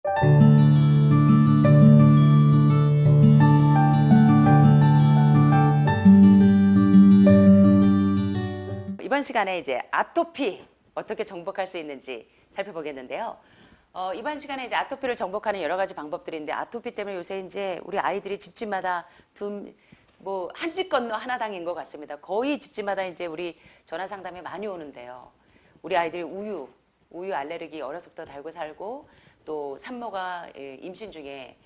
이번 시간에 이제 아토피 어떻게 정복할 수 있는지 살펴보겠는데요. 이번 시간에 이제 아토피를 정복하는 여러 가지 방법들인데, 아토피 때문에 요새 이제 우리 아이들이 집집마다 한 집 건너 하나당인 것 같습니다. 거의 집집마다 이제 우리 전화 상담이 많이 오는데요. 우리 아이들이 우유 알레르기 어려서부터 달고 살고, 또 산모가 임신 중에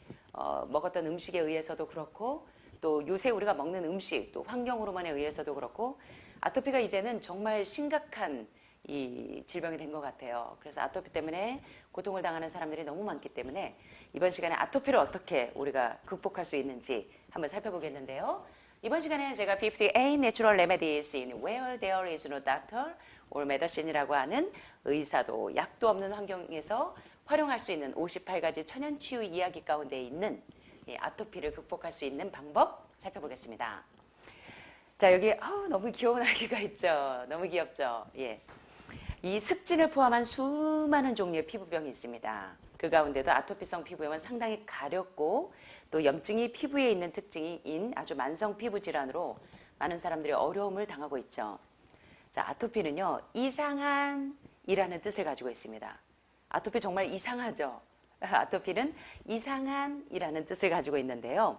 먹었던 음식에 의해서도 그렇고, 또 요새 우리가 먹는 음식, 또 환경 호르몬에 의해서도 그렇고, 아토피가 이제는 정말 심각한 이 질병이 된 것 같아요. 그래서 아토피 때문에 고통을 당하는 사람들이 너무 많기 때문에 이번 시간에 아토피를 어떻게 우리가 극복할 수 있는지 한번 살펴보겠는데요. 이번 시간에 제가 58 Natural Remedies in Where There is no Doctor or Medicine이라고 하는 의사도 약도 없는 환경에서 활용할 수 있는 58가지 천연치유 이야기 가운데 있는 아토피를 극복할 수 있는 방법 살펴보겠습니다. 자, 여기 너무 귀여운 아기가 있죠. 너무 귀엽죠. 예. 이 습진을 포함한 수많은 종류의 피부병이 있습니다. 그 가운데도 아토피성 피부염은 상당히 가렵고, 또 염증이 피부에 있는 특징인 아주 만성 피부 질환으로 많은 사람들이 어려움을 당하고 있죠. 자, 아토피는요, 이상한이라는 뜻을 가지고 있습니다. 아토피 정말 이상하죠. 아토피는 이상한이라는 뜻을 가지고 있는데요.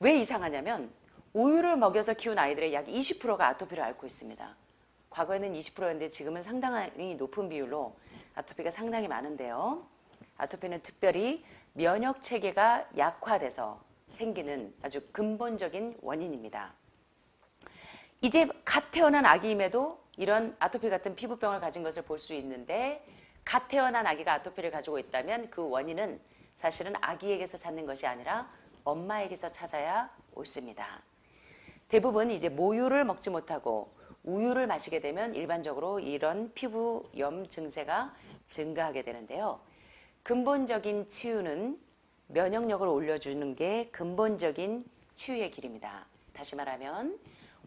왜 이상하냐면 우유를 먹여서 키운 아이들의 약 20%가 아토피를 앓고 있습니다. 과거에는 20%였는데 지금은 상당히 높은 비율로 아토피가 상당히 많은데요. 아토피는 특별히 면역 체계가 약화돼서 생기는 아주 근본적인 원인입니다. 이제 갓 태어난 아기임에도 이런 아토피 같은 피부병을 가진 것을 볼 수 있는데, 갓 태어난 아기가 아토피를 가지고 있다면 그 원인은 사실은 아기에게서 찾는 것이 아니라 엄마에게서 찾아야 옳습니다. 대부분 이제 모유를 먹지 못하고 우유를 마시게 되면 일반적으로 이런 피부염 증세가 증가하게 되는데요. 근본적인 치유는 면역력을 올려주는 게 근본적인 치유의 길입니다. 다시 말하면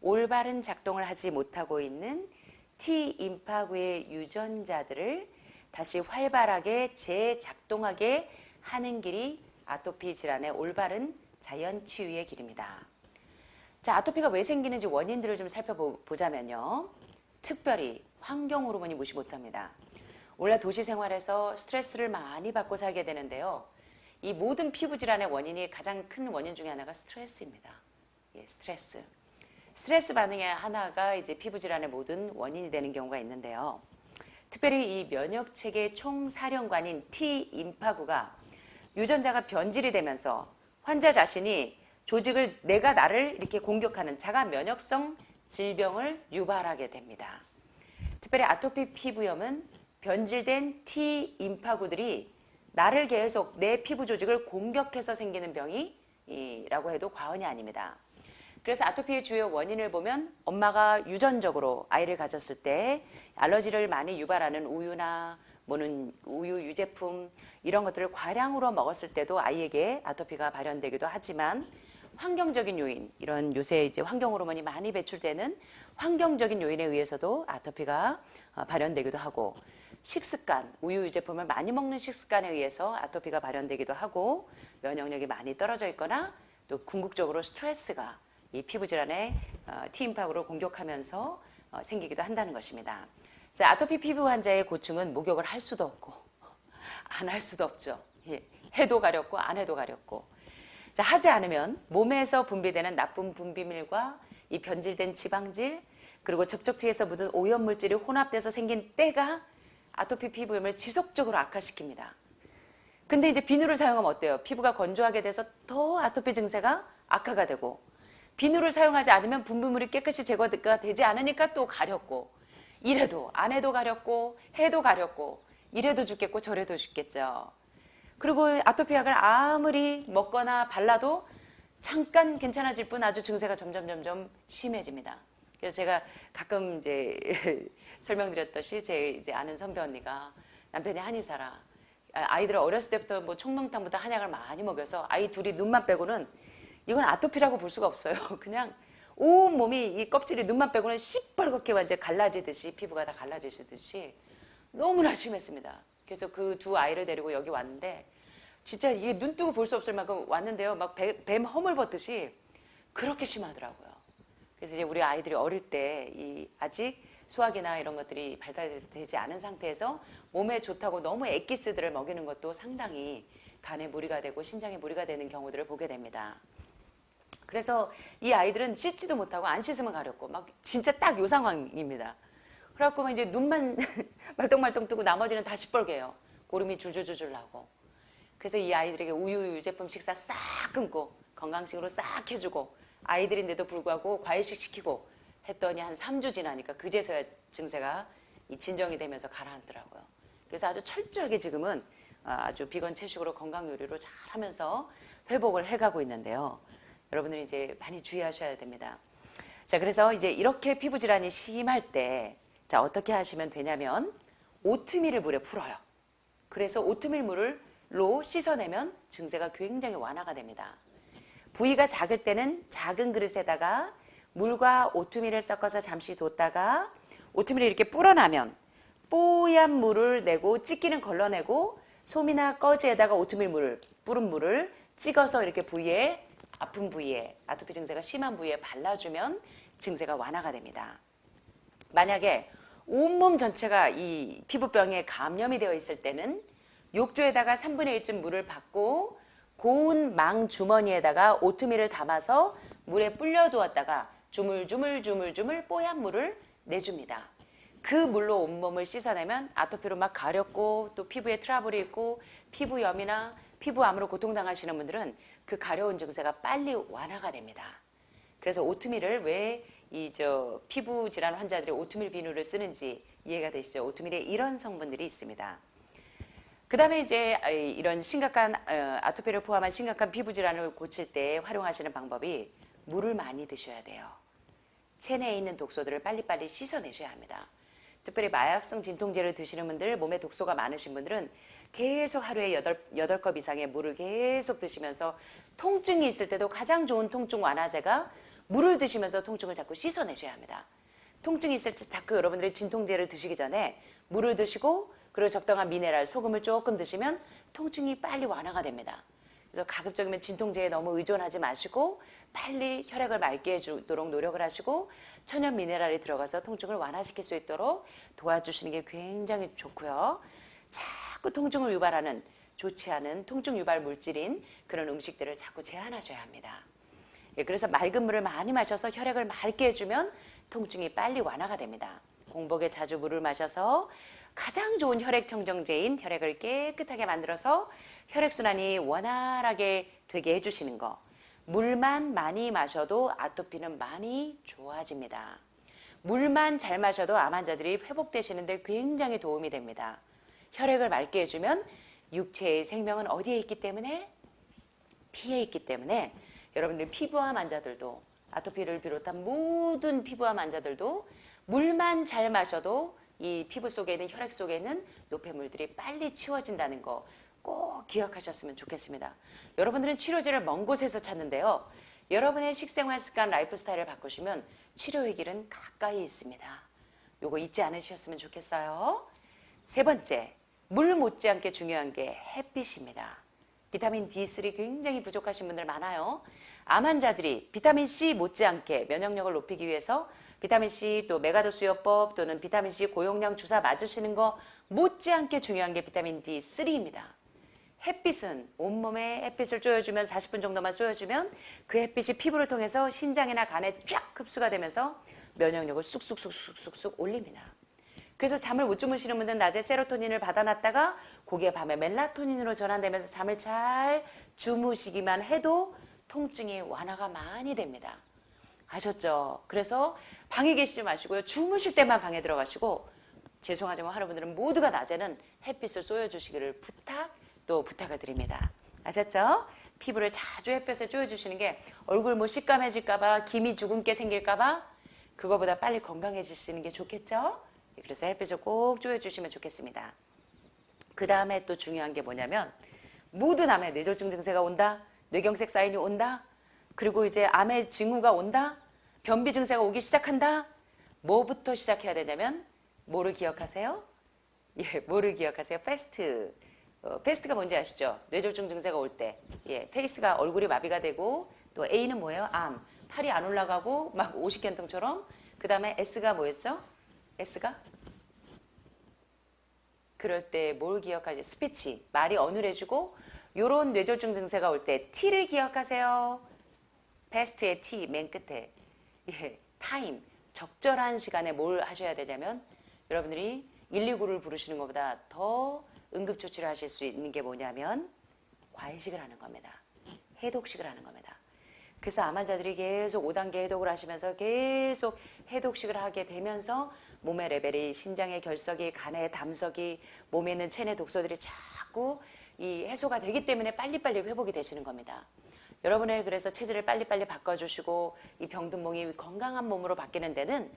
올바른 작동을 하지 못하고 있는 T임파구의 유전자들을 다시 활발하게 재작동하게 하는 길이 아토피 질환의 올바른 자연 치유의 길입니다. 자, 아토피가 왜 생기는지 원인들을 좀 살펴보자면요. 특별히 환경 호르몬이 무시 못합니다. 원래 도시 생활에서 스트레스를 많이 받고 살게 되는데요. 이 모든 피부 질환의 원인이 가장 큰 원인 중에 하나가 스트레스입니다. 예, 스트레스. 스트레스 반응의 하나가 이제 피부 질환의 모든 원인이 되는 경우가 있는데요. 특별히 이 면역 체계 총사령관인 T임파구가 유전자가 변질이 되면서 환자 자신이 조직을 나를 이렇게 공격하는 자가 면역성 질병을 유발하게 됩니다. 특별히 아토피 피부염은 변질된 T임파구들이 나를 계속 내 피부 조직을 공격해서 생기는 병이라고 해도 과언이 아닙니다. 그래서 아토피의 주요 원인을 보면 엄마가 유전적으로 아이를 가졌을 때 알러지를 많이 유발하는 우유나 우유 유제품 이런 것들을 과량으로 먹었을 때도 아이에게 아토피가 발현되기도 하지만, 환경적인 요인, 이런 요새 이제 환경 호르몬이 많이 배출되는 환경적인 요인에 의해서도 아토피가 발현되기도 하고, 식습관, 우유 유제품을 많이 먹는 식습관에 의해서 아토피가 발현되기도 하고, 면역력이 많이 떨어져 있거나 또 궁극적으로 스트레스가 이 피부 질환의 T임파구를 공격하면서 생기기도 한다는 것입니다. 자, 아토피 피부 환자의 고충은 목욕을 할 수도 없고 안 할 수도 없죠. 예, 해도 가렵고 안 해도 가렵고. 자, 하지 않으면 몸에서 분비되는 나쁜 분비물과 이 변질된 지방질, 그리고 접촉체에서 묻은 오염물질이 혼합돼서 생긴 때가 아토피 피부염을 지속적으로 악화시킵니다. 근데 이제 비누를 사용하면 어때요? 피부가 건조하게 돼서 더 아토피 증세가 악화가 되고, 비누를 사용하지 않으면 분비물이 깨끗이 제거가 되지 않으니까 또 가렵고, 이래도 안 해도 가렵고 해도 가렵고, 이래도 죽겠고 저래도 죽겠죠. 그리고 아토피 약을 아무리 먹거나 발라도 잠깐 괜찮아질 뿐 아주 증세가 점점 심해집니다. 그래서 제가 가끔 이제 설명드렸듯이 제 이제 아는 선배 언니가 남편이 한의사라, 아이들을 어렸을 때부터 뭐 총명탕보다 한약을 많이 먹여서 아이 둘이 눈만 빼고는 이건 아토피라고 볼 수가 없어요. 그냥 온 몸이 이 껍질이 눈만 빼고는 시뻘겋게 완전 갈라지듯이, 피부가 다 갈라지듯이 너무나 심했습니다. 그래서 그 두 아이를 데리고 여기 왔는데 진짜 이게 눈 뜨고 볼 수 없을 만큼 왔는데요. 막 뱀 허물 벗듯이 그렇게 심하더라고요. 그래서 이제 우리 아이들이 어릴 때 이 아직 수학이나 이런 것들이 발달되지 않은 상태에서 몸에 좋다고 너무 엑기스들을 먹이는 것도 상당히 간에 무리가 되고 신장에 무리가 되는 경우들을 보게 됩니다. 그래서 이 아이들은 씻지도 못하고 안 씻으면 가렵고 막 진짜 딱 요 상황입니다. 그래갖고 막 이제 눈만 말똥말똥 뜨고 나머지는 다 시뻘개요. 고름이 줄줄줄줄 나고. 그래서 이 아이들에게 우유 유제품 식사 싹 끊고 건강식으로 싹 해주고 아이들인데도 불구하고 과일식 시키고 했더니 한 3주 지나니까 그제서야 증세가 진정이 되면서 가라앉더라고요. 그래서 아주 철저하게 지금은 아주 비건 채식으로 건강 요리로 잘 하면서 회복을 해가고 있는데요. 여러분들이 이제 많이 주의하셔야 됩니다. 자, 그래서 이제 이렇게 피부 질환이 심할 때, 자, 어떻게 하시면 되냐면, 오트밀을 물에 풀어요. 그래서 오트밀 물로 씻어내면 증세가 굉장히 완화가 됩니다. 부위가 작을 때는 작은 그릇에다가 물과 오트밀을 섞어서 잠시 뒀다가 오트밀이 이렇게 불어나면 뽀얀 물을 내고 찢기는 걸러내고 솜이나 꺼지에다가 오트밀 물을, 뿌른 물을 찍어서 이렇게 부위에 아픈 부위에 아토피 증세가 심한 부위에 발라주면 증세가 완화가 됩니다. 만약에 온몸 전체가 이 피부병에 감염이 되어 있을 때는 욕조에다가 3분의 1쯤 물을 받고 고운 망 주머니에다가 오트밀을 담아서 물에 불려 두었다가 주물주물 뽀얀 물을 내줍니다. 그 물로 온몸을 씻어내면 아토피로 막 가렵고 또 피부에 트러블이 있고 피부염이나 피부암으로 고통당하시는 분들은 그 가려운 증세가 빨리 완화가 됩니다. 그래서 오트밀을 왜 피부 질환 환자들이 오트밀 비누를 쓰는지 이해가 되시죠? 오트밀에 이런 성분들이 있습니다. 그 다음에 이제 이런 심각한 아토피를 포함한 심각한 피부 질환을 고칠 때 활용하시는 방법이 물을 많이 드셔야 돼요. 체내에 있는 독소들을 빨리빨리 씻어내셔야 합니다. 특별히 마약성 진통제를 드시는 분들, 몸에 독소가 많으신 분들은 계속 하루에 8컵 이상의 물을 계속 드시면서 통증이 있을 때도 가장 좋은 통증 완화제가 물을 드시면서 통증을 자꾸 씻어내셔야 합니다. 통증이 있을 때 자꾸 여러분들이 진통제를 드시기 전에 물을 드시고 그리고 적당한 미네랄, 소금을 조금 드시면 통증이 빨리 완화가 됩니다. 그래서 가급적이면 진통제에 너무 의존하지 마시고 빨리 혈액을 맑게 해주도록 노력을 하시고 천연 미네랄이 들어가서 통증을 완화시킬 수 있도록 도와주시는 게 굉장히 좋고요. 자꾸 통증을 유발하는 좋지 않은 통증 유발 물질인 그런 음식들을 자꾸 제한하셔야 합니다. 그래서 맑은 물을 많이 마셔서 혈액을 맑게 해주면 통증이 빨리 완화가 됩니다. 공복에 자주 물을 마셔서 가장 좋은 혈액 청정제인 혈액을 깨끗하게 만들어서 혈액순환이 원활하게 되게 해주시는 거. 물만 많이 마셔도 아토피는 많이 좋아집니다. 물만 잘 마셔도 암 환자들이 회복되시는데 굉장히 도움이 됩니다. 혈액을 맑게 해주면 육체의 생명은 어디에 있기 때문에? 피에 있기 때문에 여러분들 피부암 환자들도 아토피를 비롯한 모든 피부암 환자들도 물만 잘 마셔도 이 피부 속에 있는 혈액 속에 있는 노폐물들이 빨리 치워진다는 거 꼭 기억하셨으면 좋겠습니다. 여러분들은 치료제를 먼 곳에서 찾는데요. 여러분의 식생활 습관, 라이프 스타일을 바꾸시면 치료의 길은 가까이 있습니다. 요거 잊지 않으셨으면 좋겠어요. 세 번째, 물 못지않게 중요한 게 햇빛입니다. 비타민 D3 굉장히 부족하신 분들 많아요. 암 환자들이 비타민C 못지않게 면역력을 높이기 위해서 비타민C 또 메가드 수요법 또는 비타민C 고용량 주사 맞으시는 거 못지않게 중요한 게 비타민 D3입니다. 햇빛은 온몸에 햇빛을 쬐어주면 40분 정도만 쏘여주면 그 햇빛이 피부를 통해서 신장이나 간에 쫙 흡수가 되면서 면역력을 쑥쑥 올립니다. 그래서 잠을 못 주무시는 분들은 낮에 세로토닌을 받아놨다가 그게 밤에 멜라토닌으로 전환되면서 잠을 잘 주무시기만 해도 통증이 완화가 많이 됩니다. 아셨죠? 그래서 방에 계시지 마시고요. 주무실 때만 방에 들어가시고 죄송하지만 하는 분들은 모두가 낮에는 햇빛을 쏘여주시기를 부탁을 드립니다. 아셨죠? 피부를 자주 햇볕에 쬐어주시는 게 얼굴 뭐 식감해질까봐 기미 주근깨 생길까봐 그거보다 빨리 건강해지시는 게 좋겠죠? 그래서 햇빛을 꼭 쬐어주시면 좋겠습니다. 그 다음에 또 중요한 게 뭐냐면 모든 암에 뇌졸중 증세가 온다, 뇌경색 사인이 온다, 그리고 이제 암의 징후가 온다, 변비 증세가 오기 시작한다. 뭐부터 시작해야 되냐면 뭐를 기억하세요? 예, 뭐를 기억하세요? 패스트. 패스트가 뭔지 아시죠? 뇌졸중 증세가 올 때. 예, 페이스가 얼굴이 마비가 되고 또 A는 뭐예요? 암. 팔이 안 올라가고 막 오십견통처럼. 그 다음에 S가 뭐였죠? S가? 그럴 때 뭘 기억하지? 스피치. 말이 어눌해지고 요런 뇌졸중 증세가 올 때 T를 기억하세요. 패스트의 T 맨 끝에. 예, 타임. 적절한 시간에 뭘 하셔야 되냐면 여러분들이 119를 부르시는 것보다 더 응급조치를 하실 수 있는 게 뭐냐면 과외식을 하는 겁니다. 해독식을 하는 겁니다. 그래서 암 환자들이 계속 5단계 해독을 하시면서 계속 해독식을 하게 되면서 몸의 레벨이 신장의 결석이, 간의 담석이, 몸에 있는 체내 독소들이 자꾸 이 해소가 되기 때문에 빨리빨리 회복이 되시는 겁니다. 여러분의 그래서 체질을 빨리빨리 바꿔주시고 이 병든 몸이 건강한 몸으로 바뀌는 데는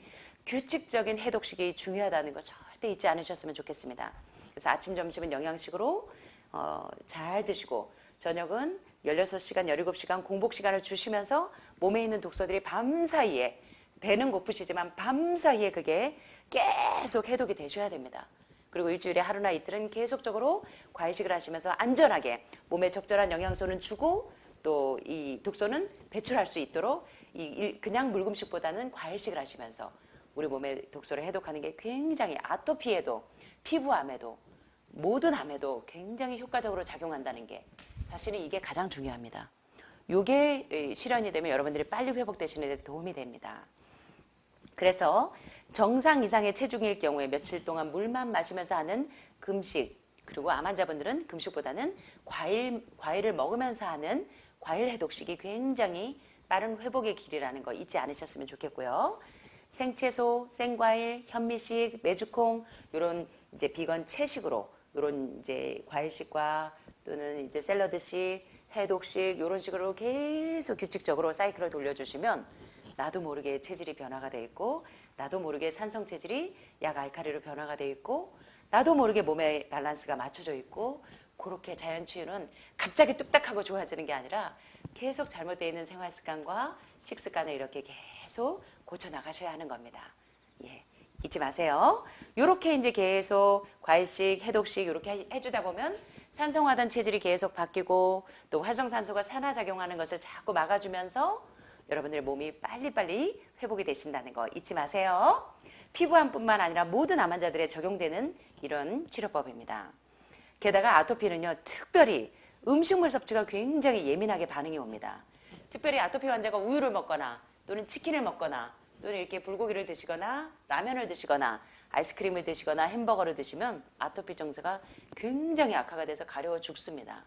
규칙적인 해독식이 중요하다는 거 절대 잊지 않으셨으면 좋겠습니다. 그래서 아침, 점심은 영양식으로 잘 드시고 저녁은 16시간, 17시간 공복 시간을 주시면서 몸에 있는 독소들이 밤사이에 배는 고프시지만 밤사이에 그게 계속 해독이 되셔야 됩니다. 그리고 일주일에 하루나 이틀은 계속적으로 과외식을 하시면서 안전하게 몸에 적절한 영양소는 주고 또 이 독소는 배출할 수 있도록 그냥 물금식보다는 과외식을 하시면서 우리 몸의 독소를 해독하는 게 굉장히 아토피에도 피부암에도 모든 암에도 굉장히 효과적으로 작용한다는 게 사실은 이게 가장 중요합니다. 이게 실현이 되면 여러분들이 빨리 회복되시는 데 도움이 됩니다. 그래서 정상 이상의 체중일 경우에 며칠 동안 물만 마시면서 하는 금식, 그리고 암 환자분들은 금식보다는 과일을 먹으면서 하는 과일 해독식이 굉장히 빠른 회복의 길이라는 거 잊지 않으셨으면 좋겠고요. 생채소, 생과일, 현미식, 메주콩 이런 이제 비건 채식으로 이런 이제 과일식과 또는 이제 샐러드식, 해독식 이런 식으로 계속 규칙적으로 사이클을 돌려주시면 나도 모르게 체질이 변화가 돼 있고 나도 모르게 산성 체질이 약 알칼리로 변화가 돼 있고 나도 모르게 몸의 밸런스가 맞춰져 있고 그렇게 자연 치유는 갑자기 뚝딱하고 좋아지는 게 아니라 계속 잘못되어 있는 생활 습관과 식습관을 이렇게 계속 고쳐 나가셔야 하는 겁니다. 예, 잊지 마세요. 이렇게 이제 계속 과일식, 해독식 이렇게 해주다 보면 산성화된 체질이 계속 바뀌고 또 활성산소가 산화작용하는 것을 자꾸 막아주면서 여러분들의 몸이 빨리빨리 회복이 되신다는 거 잊지 마세요. 피부암뿐만 아니라 모든 암 환자들에 적용되는 이런 치료법입니다. 게다가 아토피는요, 특별히 음식물 섭취가 굉장히 예민하게 반응이 옵니다. 특별히 아토피 환자가 우유를 먹거나 또는 치킨을 먹거나 또는 이렇게 불고기를 드시거나 라면을 드시거나 아이스크림을 드시거나 햄버거를 드시면 아토피 증세가 굉장히 악화가 돼서 가려워 죽습니다.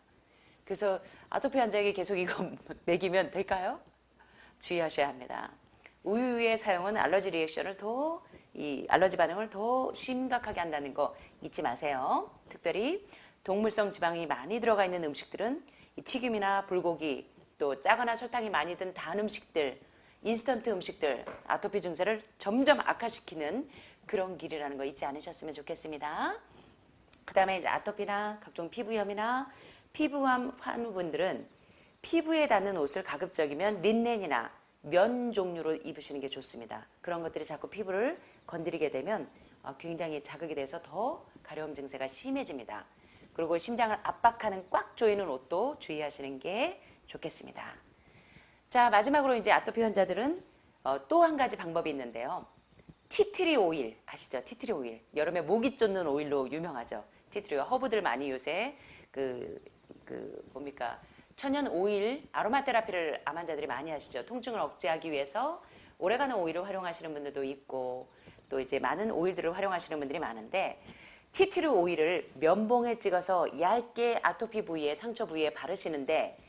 그래서 아토피 환자에게 계속 이거 먹이면 될까요? 주의하셔야 합니다. 우유의 사용은 알러지 리액션을 이 알러지 반응을 더 심각하게 한다는 거 잊지 마세요. 특별히 동물성 지방이 많이 들어가 있는 음식들은 이 튀김이나 불고기 또 짜거나 설탕이 많이 든 단 음식들, 인스턴트 음식들 아토피 증세를 점점 악화시키는 그런 길이라는 거 잊지 않으셨으면 좋겠습니다. 그 다음에 이제 아토피나 각종 피부염이나 피부암 환우분들은 피부에 닿는 옷을 가급적이면 린넨이나 면 종류로 입으시는 게 좋습니다. 그런 것들이 자꾸 피부를 건드리게 되면 굉장히 자극이 돼서 더 가려움 증세가 심해집니다. 그리고 심장을 압박하는 꽉 조이는 옷도 주의하시는 게 좋겠습니다. 자, 마지막으로 이제 아토피 환자들은 또 한 가지 방법이 있는데요. 티트리 오일 아시죠? 티트리 오일. 여름에 모기 쫓는 오일로 유명하죠. 티트리 허브들 많이 요새 뭡니까? 천연 오일, 아로마 테라피를 암 환자들이 많이 하시죠. 통증을 억제하기 위해서 오래가는 오일을 활용하시는 분들도 있고 또 이제 많은 오일들을 활용하시는 분들이 많은데 티트리 오일을 면봉에 찍어서 얇게 아토피 부위에 상처 부위에 바르시는데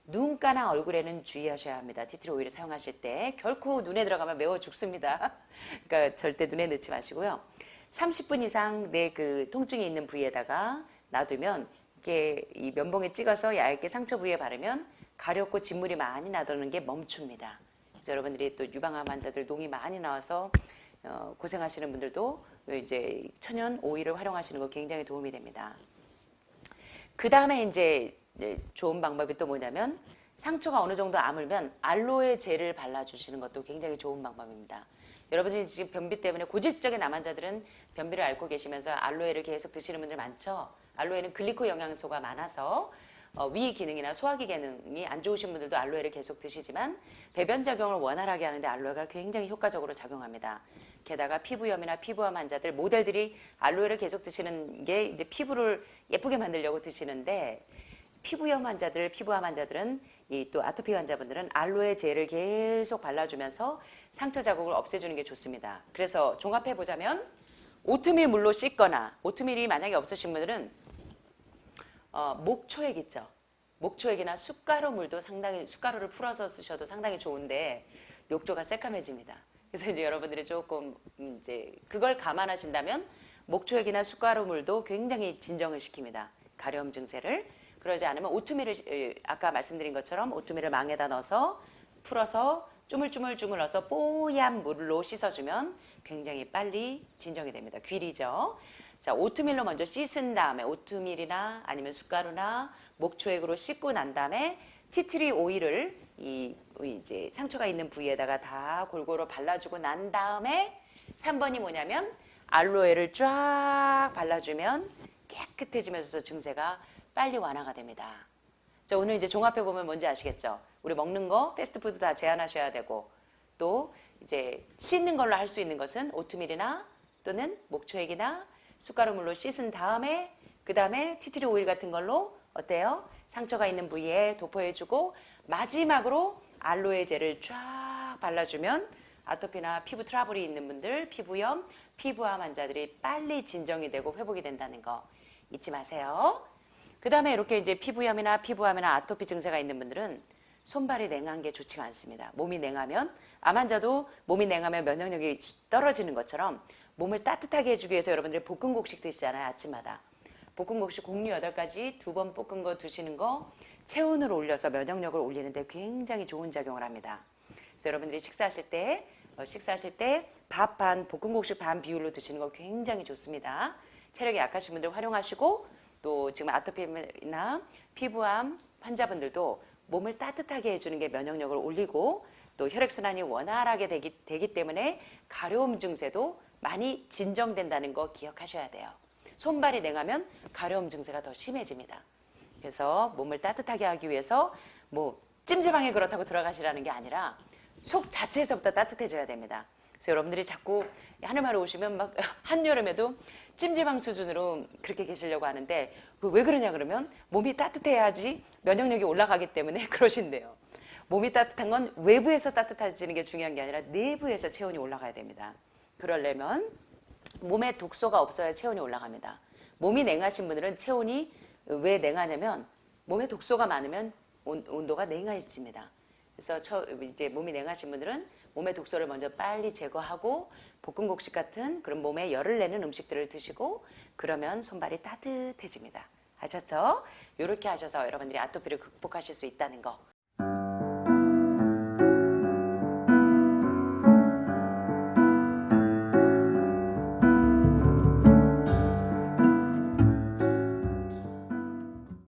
눈가나 얼굴에는 주의하셔야 합니다. 티트리 오일을 사용하실 때 결코 눈에 들어가면 매워 죽습니다. 그러니까 절대 눈에 넣지 마시고요. 30분 이상 내 그 통증이 있는 부위에다가 놔두면 이게 이 면봉에 찍어서 얇게 상처 부위에 바르면 가렵고 진물이 많이 나도는 게 멈춥니다. 그래서 여러분들이 또 유방암 환자들 농이 많이 나와서 고생하시는 분들도 이제 천연 오일을 활용하시는 거 굉장히 도움이 됩니다. 그 다음에 이제 좋은 방법이 또 뭐냐면 상처가 어느 정도 아물면 알로에 젤을 발라주시는 것도 굉장히 좋은 방법입니다. 여러분들이 지금 변비 때문에 고질적인 암 환자들은 변비를 앓고 계시면서 알로에를 계속 드시는 분들 많죠. 알로에는 글리코 영양소가 많아서 위 기능이나 소화기 기능이 안 좋으신 분들도 알로에를 계속 드시지만 배변 작용을 원활하게 하는데 알로에가 굉장히 효과적으로 작용합니다. 게다가 피부염이나 피부암 환자들 모델들이 알로에를 계속 드시는 게 이제 피부를 예쁘게 만들려고 드시는데 피부염 환자들, 피부암 환자들은 이 또 아토피 환자분들은 알로에 젤을 계속 발라주면서 상처 자국을 없애주는 게 좋습니다. 그래서 종합해 보자면 오트밀 물로 씻거나 오트밀이 만약에 없으신 분들은 목초액 있죠. 목초액이나 숟가루 물도 상당히 숟가루를 풀어서 쓰셔도 상당히 좋은데 욕조가 새까매집니다. 그래서 이제 여러분들이 조금 이제 그걸 감안하신다면 목초액이나 숟가루 물도 굉장히 진정을 시킵니다. 가려움 증세를. 그러지 않으면 오트밀을 아까 말씀드린 것처럼 오트밀을 망에다 넣어서 풀어서 주물주물 넣어서 뽀얀 물로 씻어주면 굉장히 빨리 진정이 됩니다. 귀리죠. 자, 오트밀로 먼저 씻은 다음에 오트밀이나 아니면 숟가루나 목초액으로 씻고 난 다음에 티트리 오일을 이제 상처가 있는 부위에다가 다 골고루 발라주고 난 다음에 3번이 뭐냐면 알로에를 쫙 발라주면 깨끗해지면서 증세가 빨리 완화가 됩니다. 자, 오늘 이제 종합해 보면 뭔지 아시겠죠? 우리 먹는 거 패스트푸드 다 제한하셔야 되고 또 이제 씻는 걸로 할 수 있는 것은 오트밀이나 또는 목초액이나 숟가루물로 씻은 다음에 그 다음에 티트리 오일 같은 걸로 어때요? 상처가 있는 부위에 도포해주고 마지막으로 알로에 젤을 쫙 발라주면 아토피나 피부 트러블이 있는 분들, 피부염, 피부암 환자들이 빨리 진정이 되고 회복이 된다는 거 잊지 마세요. 그 다음에 이렇게 이제 피부염이나 피부암이나 아토피 증세가 있는 분들은 손발이 냉한 게 좋지가 않습니다. 몸이 냉하면 암 환자도 몸이 냉하면 면역력이 떨어지는 것처럼 몸을 따뜻하게 해주기 위해서 여러분들이 볶음국식 드시잖아요. 아침마다. 볶음국식 곡류 8가지 2번 볶은 거 드시는 거 체온을 올려서 면역력을 올리는 데 굉장히 좋은 작용을 합니다. 그래서 여러분들이 식사하실 때 밥 반, 볶음국식 반 비율로 드시는 거 굉장히 좋습니다. 체력이 약하신 분들 활용하시고 또 지금 아토피나 피부암 환자분들도 몸을 따뜻하게 해주는 게 면역력을 올리고 또 혈액순환이 원활하게 되기 때문에 가려움 증세도 많이 진정된다는 거 기억하셔야 돼요. 손발이 냉하면 가려움 증세가 더 심해집니다. 그래서 몸을 따뜻하게 하기 위해서 뭐 찜질방에 그렇다고 들어가시라는 게 아니라 속 자체에서부터 따뜻해져야 됩니다. 그래서 여러분들이 자꾸 하늘마을 오시면 막 한여름에도 찜질방 수준으로 그렇게 계시려고 하는데 왜 그러냐 그러면 몸이 따뜻해야지 면역력이 올라가기 때문에 그러신대요. 몸이 따뜻한 건 외부에서 따뜻해지는 게 중요한 게 아니라 내부에서 체온이 올라가야 됩니다. 그러려면 몸에 독소가 없어야 체온이 올라갑니다. 몸이 냉하신 분들은 체온이 왜 냉하냐면 몸에 독소가 많으면 온도가 냉해집니다. 그래서 이제 몸이 냉하신 분들은 몸의 독소를 먼저 빨리 제거하고 볶음국식 같은 그런 몸에 열을 내는 음식들을 드시고 그러면 손발이 따뜻해집니다. 아셨죠? 이렇게 하셔서 여러분들이 아토피를 극복하실 수 있다는 거